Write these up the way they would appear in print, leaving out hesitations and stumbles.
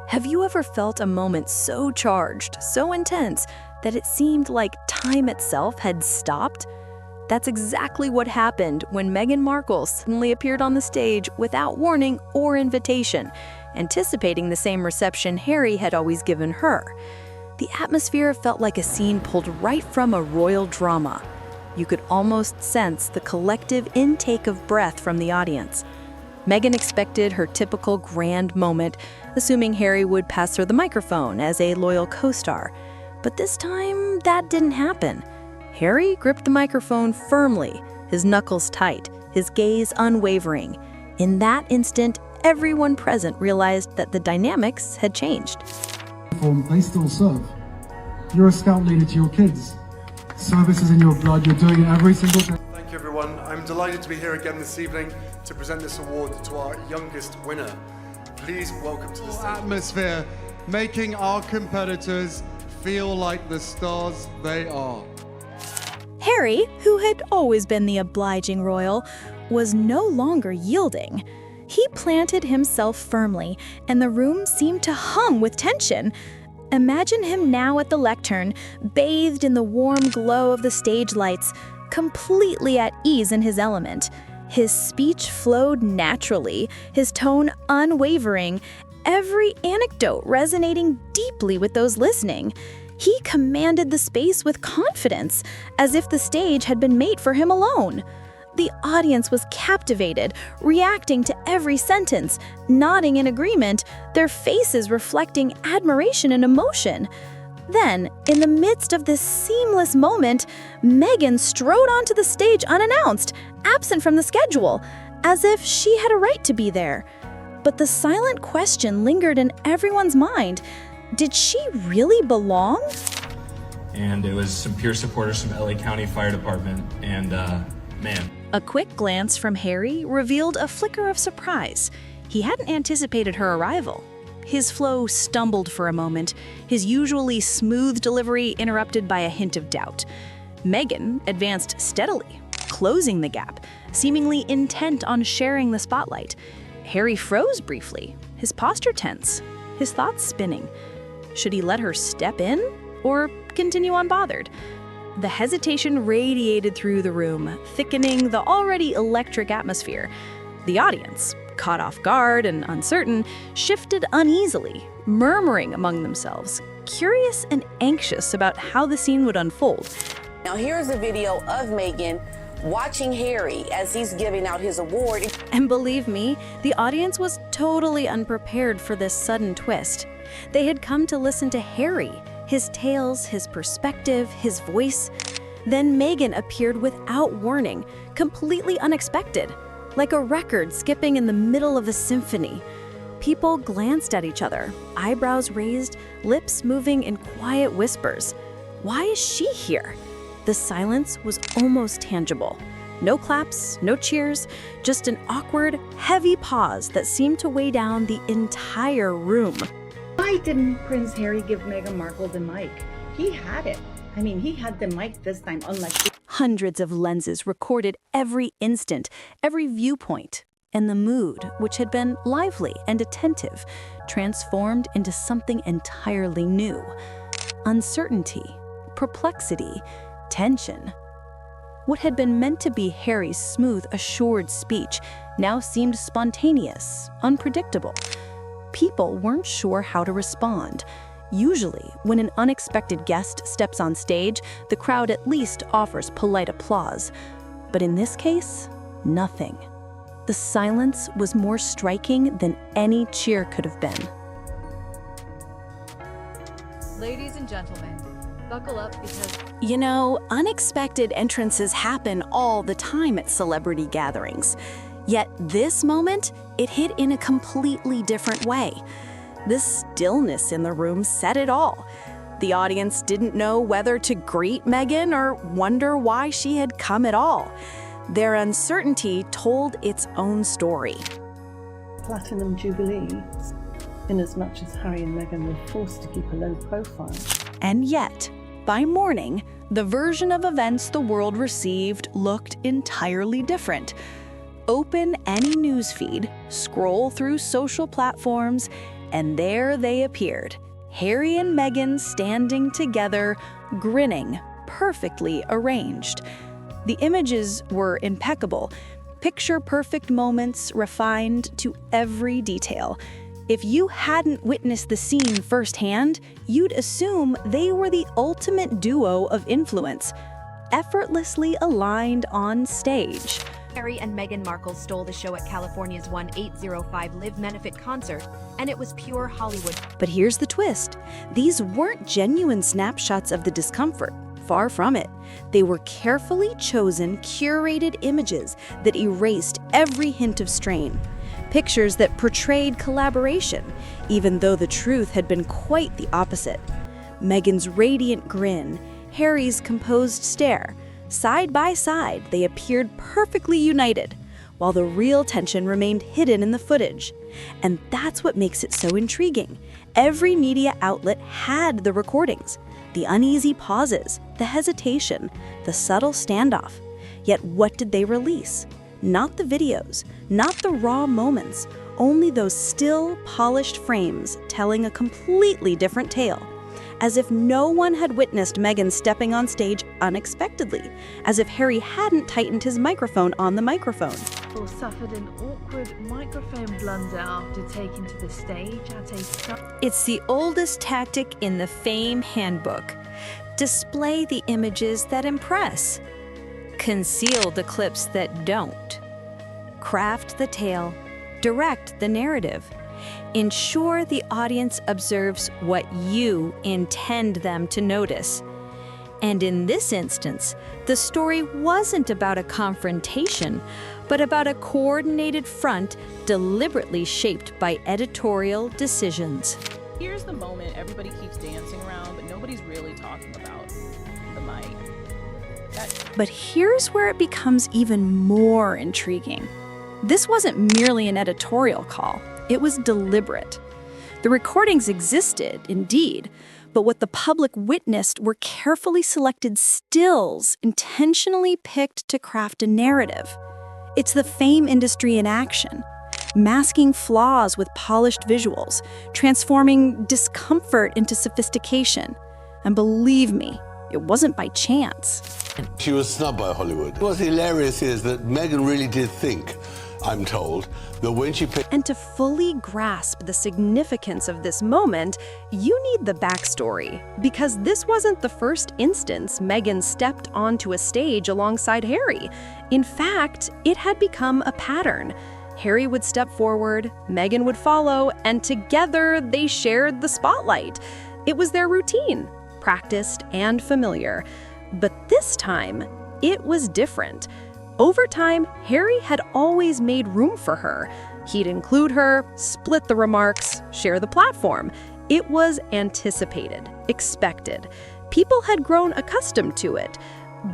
Have you ever felt a moment so charged, so intense, that it seemed like time itself had stopped? That's exactly what happened when Meghan Markle suddenly appeared on the stage without warning or invitation, anticipating the same reception Harry had always given her. The atmosphere felt like a scene pulled right from a royal drama. You could almost sense the collective intake of breath from the audience. Meghan expected her typical grand moment, assuming Harry would pass her the microphone as a loyal co-star. But this time, that didn't happen. Harry gripped the microphone firmly, his knuckles tight, his gaze unwavering. In that instant, everyone present realized that the dynamics had changed. They still serve. You're a scout leader to your kids. Service is in your blood. You're doing it every single day. Thank you, everyone. I'm delighted to be here again this evening to present this award to our youngest winner. Please welcome to the stage. Atmosphere, making our competitors feel like the stars they are. Harry, who had always been the obliging royal, was no longer yielding. He planted himself firmly, and the room seemed to hum with tension. Imagine him now at the lectern, bathed in the warm glow of the stage lights, completely at ease in his element. His speech flowed naturally, his tone unwavering, every anecdote resonating deeply with those listening. He commanded the space with confidence, as if the stage had been made for him alone. The audience was captivated, reacting to every sentence, nodding in agreement, their faces reflecting admiration and emotion. Then, in the midst of this seamless moment, Meghan strode onto the stage unannounced, absent from the schedule, as if she had a right to be there. But the silent question lingered in everyone's mind. Did she really belong? And it was some peer supporters from LA County Fire Department, and man. A quick glance from Harry revealed a flicker of surprise. He hadn't anticipated her arrival. His flow stumbled for a moment, his usually smooth delivery interrupted by a hint of doubt. Meghan advanced steadily, closing the gap, seemingly intent on sharing the spotlight. Harry froze briefly, his posture tense, his thoughts spinning. Should he let her step in or continue unbothered? The hesitation radiated through the room, thickening the already electric atmosphere. The audience, caught off guard and uncertain, shifted uneasily, murmuring among themselves, curious and anxious about how the scene would unfold. Now here's a video of Meghan watching Harry as he's giving out his award. And believe me, the audience was totally unprepared for this sudden twist. They had come to listen to Harry, his tales, his perspective, his voice. Then Meghan appeared without warning, completely unexpected, like a record skipping in the middle of a symphony. People glanced at each other, eyebrows raised, lips moving in quiet whispers. Why is she here? The silence was almost tangible. No claps, no cheers, just an awkward, heavy pause that seemed to weigh down the entire room. Why didn't Prince Harry give Meghan Markle the mic? He had it. I mean, he had the mic this time, unlike... Hundreds of lenses recorded every instant, every viewpoint, and the mood, which had been lively and attentive, transformed into something entirely new. Uncertainty, perplexity, tension. What had been meant to be Harry's smooth, assured speech now seemed spontaneous, unpredictable. People weren't sure how to respond. Usually, when an unexpected guest steps on stage, the crowd at least offers polite applause. But in this case, nothing. The silence was more striking than any cheer could have been. Ladies and gentlemen, buckle up because... You know, unexpected entrances happen all the time at celebrity gatherings. Yet this moment, it hit in a completely different way. The stillness in the room said it all. The audience didn't know whether to greet Meghan or wonder why she had come at all. Their uncertainty told its own story. Platinum Jubilee, in as much as Harry and Meghan were forced to keep a low profile. And yet, by morning, the version of events the world received looked entirely different. Open any newsfeed, scroll through social platforms, And there they appeared, Harry and Meghan standing together, grinning, perfectly arranged. The images were impeccable, picture-perfect moments refined to every detail. If you hadn't witnessed the scene firsthand, you'd assume they were the ultimate duo of influence, effortlessly aligned on stage. Harry and Meghan Markle stole the show at California's 1805 Live Benefit concert, and it was pure Hollywood. But here's the twist. These weren't genuine snapshots of the discomfort. Far from it. They were carefully chosen, curated images that erased every hint of strain. Pictures that portrayed collaboration, even though the truth had been quite the opposite. Meghan's radiant grin, Harry's composed stare. Side by side, they appeared perfectly united, while the real tension remained hidden in the footage. And that's what makes it so intriguing. Every media outlet had the recordings, the uneasy pauses, the hesitation, the subtle standoff. Yet what did they release? Not the videos, not the raw moments, only those still, polished frames telling a completely different tale. As if no one had witnessed Meghan stepping on stage unexpectedly, as if Harry hadn't tightened his microphone on the microphone. Suffered an awkward microphone blunder after taking to the stage at a... It's the oldest tactic in the Fame Handbook. Display the images that impress. Conceal the clips that don't. Craft the tale. Direct the narrative. Ensure the audience observes what you intend them to notice. And in this instance, the story wasn't about a confrontation, but about a coordinated front deliberately shaped by editorial decisions. Here's the moment everybody keeps dancing around, but nobody's really talking about the mic. But here's where it becomes even more intriguing. This wasn't merely an editorial call. It was deliberate. The recordings existed, indeed, but what the public witnessed were carefully selected stills intentionally picked to craft a narrative. It's the fame industry in action, masking flaws with polished visuals, transforming discomfort into sophistication. And believe me, it wasn't by chance. She was snubbed by Hollywood. What's hilarious is that Meghan really did think, I'm told, that when she picked... And to fully grasp the significance of this moment, you need the backstory, because this wasn't the first instance Meghan stepped onto a stage alongside Harry. In fact, it had become a pattern. Harry would step forward, Meghan would follow, and together they shared the spotlight. It was their routine, practiced and familiar. But this time, it was different. Over time, Harry had always made room for her. He'd include her, split the remarks, share the platform. It was anticipated, expected. People had grown accustomed to it.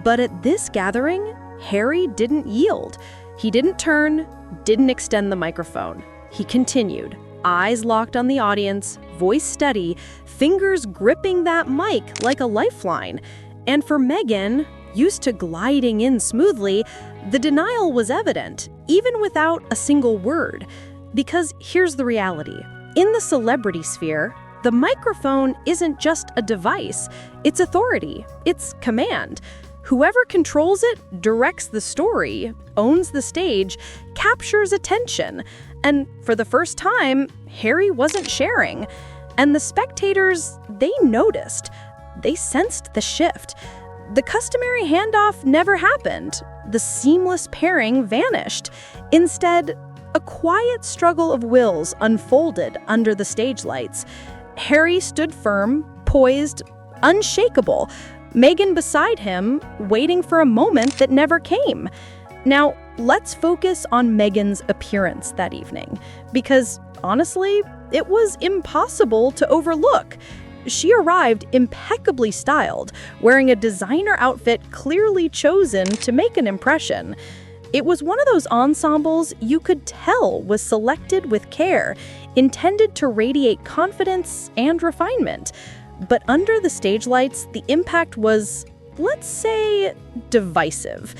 But at this gathering, Harry didn't yield. He didn't turn, didn't extend the microphone. He continued, eyes locked on the audience, voice steady, fingers gripping that mic like a lifeline. And for Meghan, used to gliding in smoothly, the denial was evident, even without a single word. Because here's the reality. In the celebrity sphere, the microphone isn't just a device, it's authority, it's command. Whoever controls it directs the story, owns the stage, captures attention. And for the first time, Harry wasn't sharing. And the spectators, they noticed. They sensed the shift. The customary handoff never happened. The seamless pairing vanished. Instead, a quiet struggle of wills unfolded under the stage lights. Harry stood firm, poised, unshakable. Meghan beside him, waiting for a moment that never came. Now, let's focus on Meghan's appearance that evening, because honestly, it was impossible to overlook. She arrived impeccably styled, wearing a designer outfit clearly chosen to make an impression. It was one of those ensembles you could tell was selected with care, intended to radiate confidence and refinement. But under the stage lights, the impact was, let's say, divisive.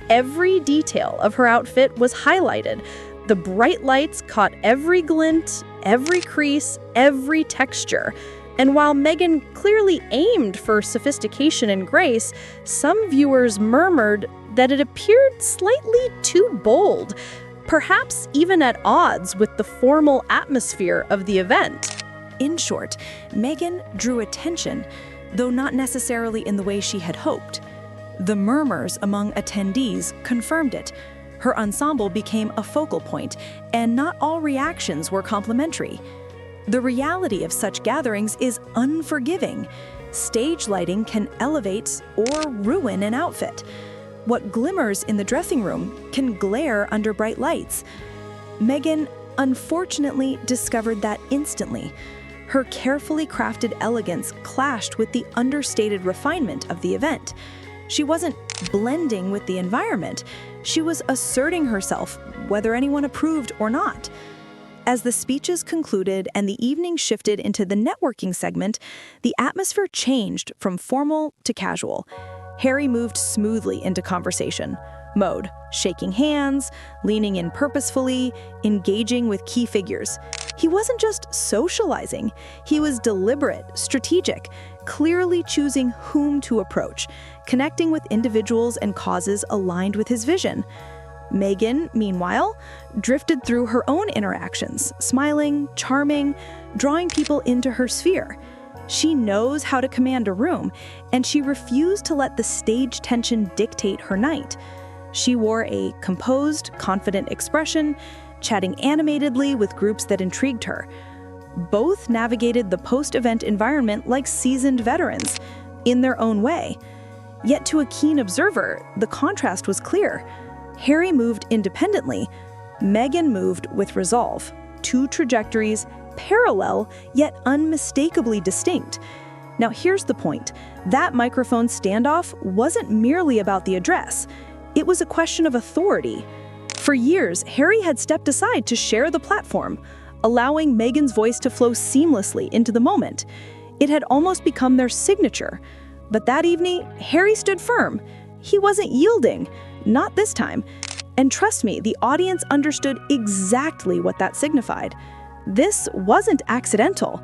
Every detail of her outfit was highlighted, The bright lights caught every glint, every crease, every texture. And while Meghan clearly aimed for sophistication and grace, some viewers murmured that it appeared slightly too bold, perhaps even at odds with the formal atmosphere of the event. In short, Meghan drew attention, though not necessarily in the way she had hoped. The murmurs among attendees confirmed it. Her ensemble became a focal point, and not all reactions were complimentary. The reality of such gatherings is unforgiving. Stage lighting can elevate or ruin an outfit. What glimmers in the dressing room can glare under bright lights. Meghan unfortunately discovered that instantly. Her carefully crafted elegance clashed with the understated refinement of the event. She wasn't blending with the environment. She was asserting herself, whether anyone approved or not. As the speeches concluded and the evening shifted into the networking segment, the atmosphere changed from formal to casual. Harry moved smoothly into conversation mode, shaking hands, leaning in purposefully, engaging with key figures. He wasn't just socializing, he was deliberate, strategic, clearly choosing whom to approach, connecting with individuals and causes aligned with his vision. Meghan, meanwhile, drifted through her own interactions, smiling, charming, drawing people into her sphere. She knows how to command a room, and she refused to let the stage tension dictate her night. She wore a composed, confident expression, chatting animatedly with groups that intrigued her. Both navigated the post-event environment like seasoned veterans, in their own way. Yet to a keen observer, the contrast was clear. Harry moved independently. Meghan moved with resolve. Two trajectories, parallel yet unmistakably distinct. Now here's the point. That microphone standoff wasn't merely about the address. It was a question of authority. For years, Harry had stepped aside to share the platform, allowing Meghan's voice to flow seamlessly into the moment. It had almost become their signature. But that evening, Harry stood firm. He wasn't yielding, not this time. And trust me, the audience understood exactly what that signified. This wasn't accidental.